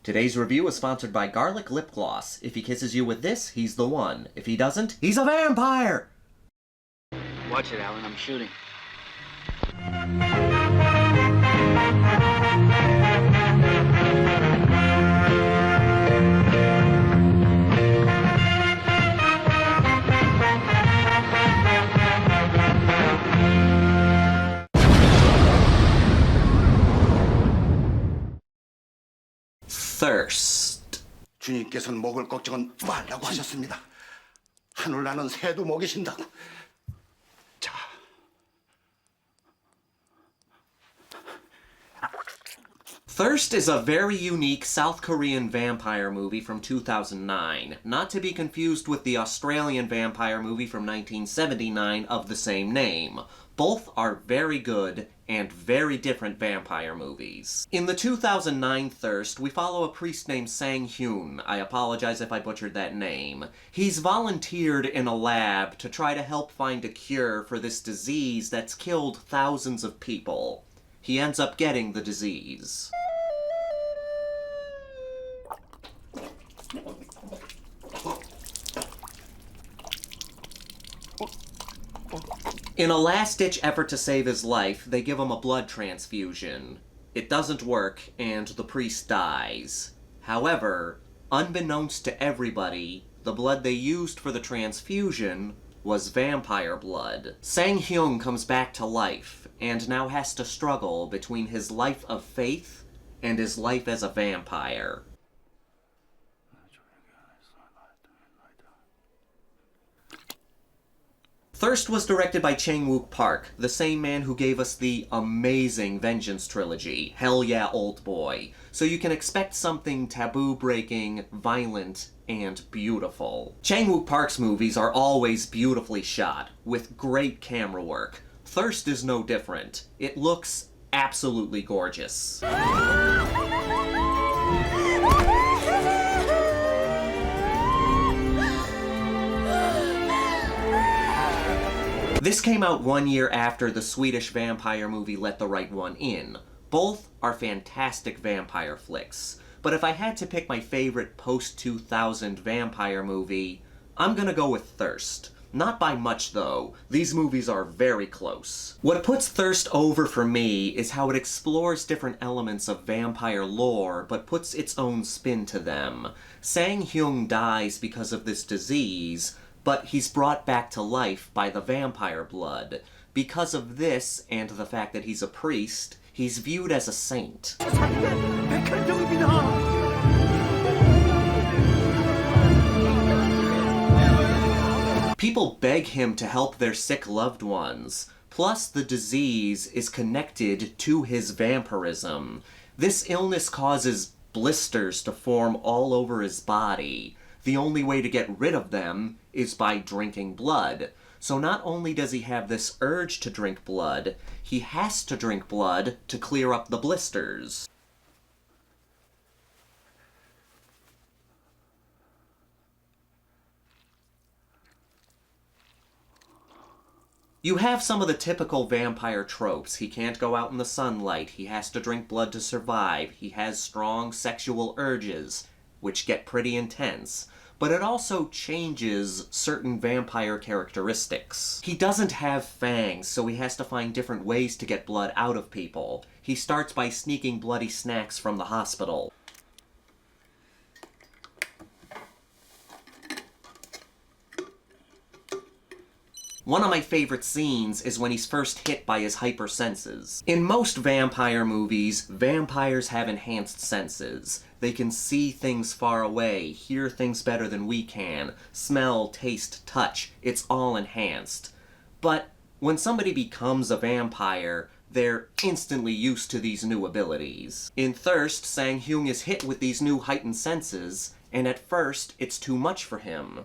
Today's review is sponsored by Garlic Lip Gloss. If he kisses you with this, he's the one. If he doesn't, he's a vampire! Watch it, Alan. I'm shooting. Thirst. 주님께서는 먹을 걱정은 말라고 하셨습니다. 하늘나는 새도 먹이신다고. 자. Thirst is a very unique South Korean vampire movie from 2009, not to be confused with the Australian vampire movie from 1979 of the same name. Both are very good and very different vampire movies. In the 2009 Thirst, we follow a priest named Sang-hyun. I apologize if I butchered that name. He's volunteered in a lab to try to help find a cure for this disease that's killed thousands of people. He ends up getting the disease. In a last-ditch effort to save his life, they give him a blood transfusion. It doesn't work, and the priest dies. However, unbeknownst to everybody, the blood they used for the transfusion was vampire blood. Sang-hyun comes back to life, and now has to struggle between his life of faith and his life as a vampire. Thirst was directed by Chang-wook Park, the same man who gave us the amazing Vengeance Trilogy, Hell Yeah, Oldboy, so you can expect something taboo-breaking, violent, and beautiful. Chang-wook Park's movies are always beautifully shot, with great camera work. Thirst is no different. It looks absolutely gorgeous. This came out 1 year after the Swedish vampire movie Let the Right One In. Both are fantastic vampire flicks, but if I had to pick my favorite post-2000 vampire movie, I'm gonna go with Thirst. Not by much, though. These movies are very close. What puts Thirst over for me is how it explores different elements of vampire lore, but puts its own spin to them. Sang-hyun dies because of this disease, but he's brought back to life by the vampire blood. Because of this, and the fact that he's a priest, he's viewed as a saint. People beg him to help their sick loved ones. Plus, the disease is connected to his vampirism. This illness causes blisters to form all over his body. The only way to get rid of them is by drinking blood. So not only does he have this urge to drink blood, he has to drink blood to clear up the blisters. You have some of the typical vampire tropes. He can't go out in the sunlight, he has to drink blood to survive, he has strong sexual urges, which get pretty intense. But it also changes certain vampire characteristics. He doesn't have fangs, so he has to find different ways to get blood out of people. He starts by sneaking bloody snacks from the hospital. One of my favorite scenes is when he's first hit by his hypersenses. In most vampire movies, vampires have enhanced senses. They can see things far away, hear things better than we can, smell, taste, touch, it's all enhanced. But when somebody becomes a vampire, they're instantly used to these new abilities. In Thirst, Sang-hyun is hit with these new heightened senses, and at first, it's too much for him.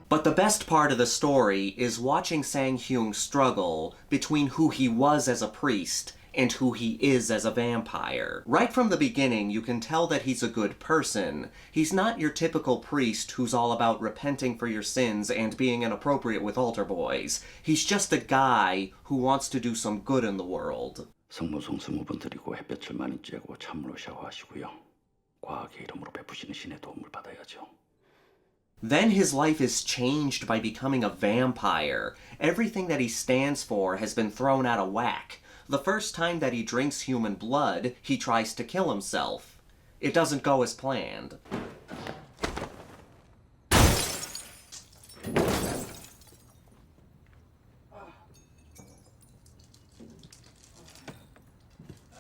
But the best part of the story is watching Sang-hyun struggle between who he was as a priest and who he is as a vampire. Right from the beginning, you can tell that he's a good person. He's not your typical priest who's all about repenting for your sins and being inappropriate with altar boys. He's just a guy who wants to do some good in the world. 성모송 20번 드리고 햇볕을 많이 쬐고 찬물로 샤워하시고요. 과학의 이름으로 베푸시는 신의 도움을 받아야죠. Then his life is changed by becoming a vampire. Everything that he stands for has been thrown out of whack. The first time that he drinks human blood, he tries to kill himself. It doesn't go as planned.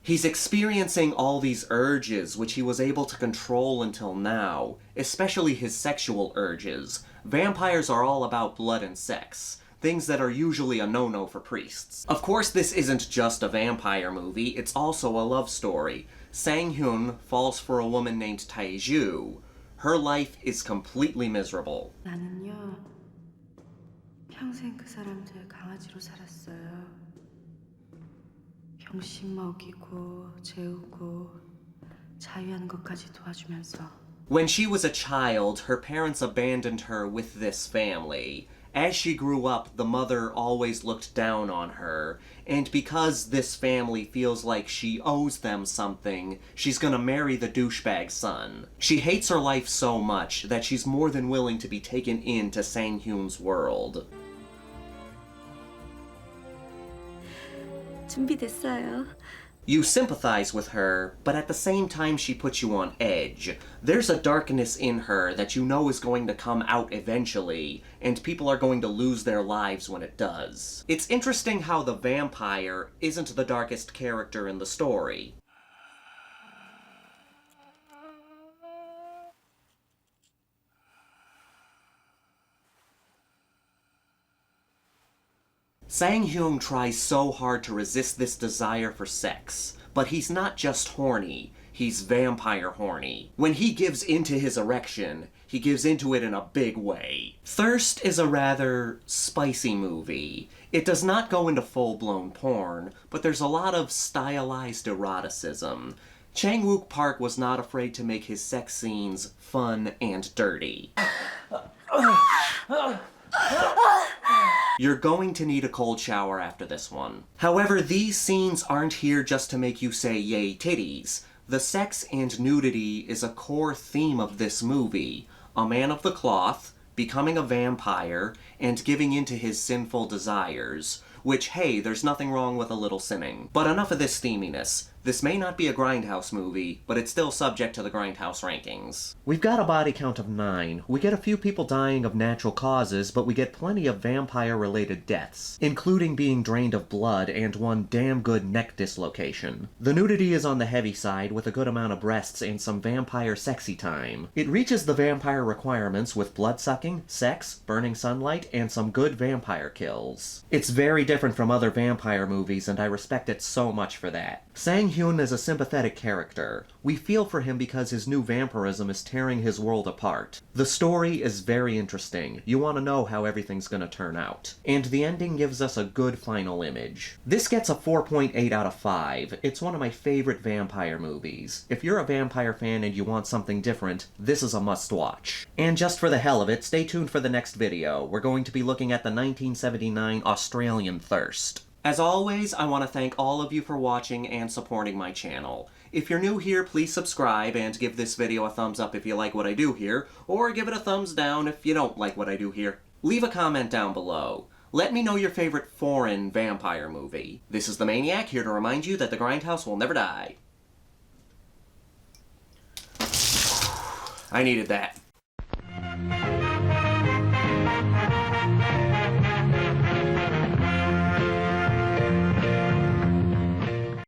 He's experiencing all these urges, which he was able to control until now, especially his sexual urges. Vampires are all about blood and sex, things that are usually a no-no for priests. Of course, this isn't just a vampire movie, it's also a love story. Sang-hyun falls for a woman named Tae-ju. Her life is completely miserable. 나는요, 평생 그 사람들 강아지로 살았어요. 병신 먹이고 재우고 자유하는 것까지 도와주면서. When she was a child, her parents abandoned her with this family. As she grew up, the mother always looked down on her, and because this family feels like she owes them something, she's gonna marry the douchebag son. She hates her life so much that she's more than willing to be taken into Sang-hyun's world. 준비됐어요. You sympathize with her, but at the same time she puts you on edge. There's a darkness in her that you know is going to come out eventually, and people are going to lose their lives when it does. It's interesting how the vampire isn't the darkest character in the story. Sang-hyun tries so hard to resist this desire for sex, but he's not just horny, he's vampire horny. When he gives into his erection, he gives into it in a big way. Thirst is a rather spicy movie. It does not go into full-blown porn, but there's a lot of stylized eroticism. Chang-wook Park was not afraid to make his sex scenes fun and dirty. You're going to need a cold shower after this one. However, these scenes aren't here just to make you say yay titties. The sex and nudity is a core theme of this movie. A man of the cloth, becoming a vampire, and giving into his sinful desires. Which, hey, there's nothing wrong with a little sinning. But enough of this steaminess. This may not be a Grindhouse movie, but it's still subject to the Grindhouse rankings. We've got a body count of 9. We get a few people dying of natural causes, but we get plenty of vampire-related deaths, including being drained of blood and one damn good neck dislocation. The nudity is on the heavy side, with a good amount of breasts and some vampire sexy time. It reaches the vampire requirements with blood-sucking, sex, burning sunlight, and some good vampire kills. It's very different from other vampire movies, and I respect it so much for that. Sang-hyun is a sympathetic character. We feel for him because his new vampirism is tearing his world apart. The story is very interesting. You want to know how everything's gonna turn out. And the ending gives us a good final image. This gets a 4.8 out of 5. It's one of my favorite vampire movies. If you're a vampire fan and you want something different, this is a must-watch. And just for the hell of it, stay tuned for the next video. We're going to be looking at the 1979 Australian Thirst. As always, I want to thank all of you for watching and supporting my channel. If you're new here, please subscribe and give this video a thumbs up if you like what I do here, or give it a thumbs down if you don't like what I do here. Leave a comment down below. Let me know your favorite foreign vampire movie. This is the Maniac, here to remind you that the Grindhouse will never die. I needed that.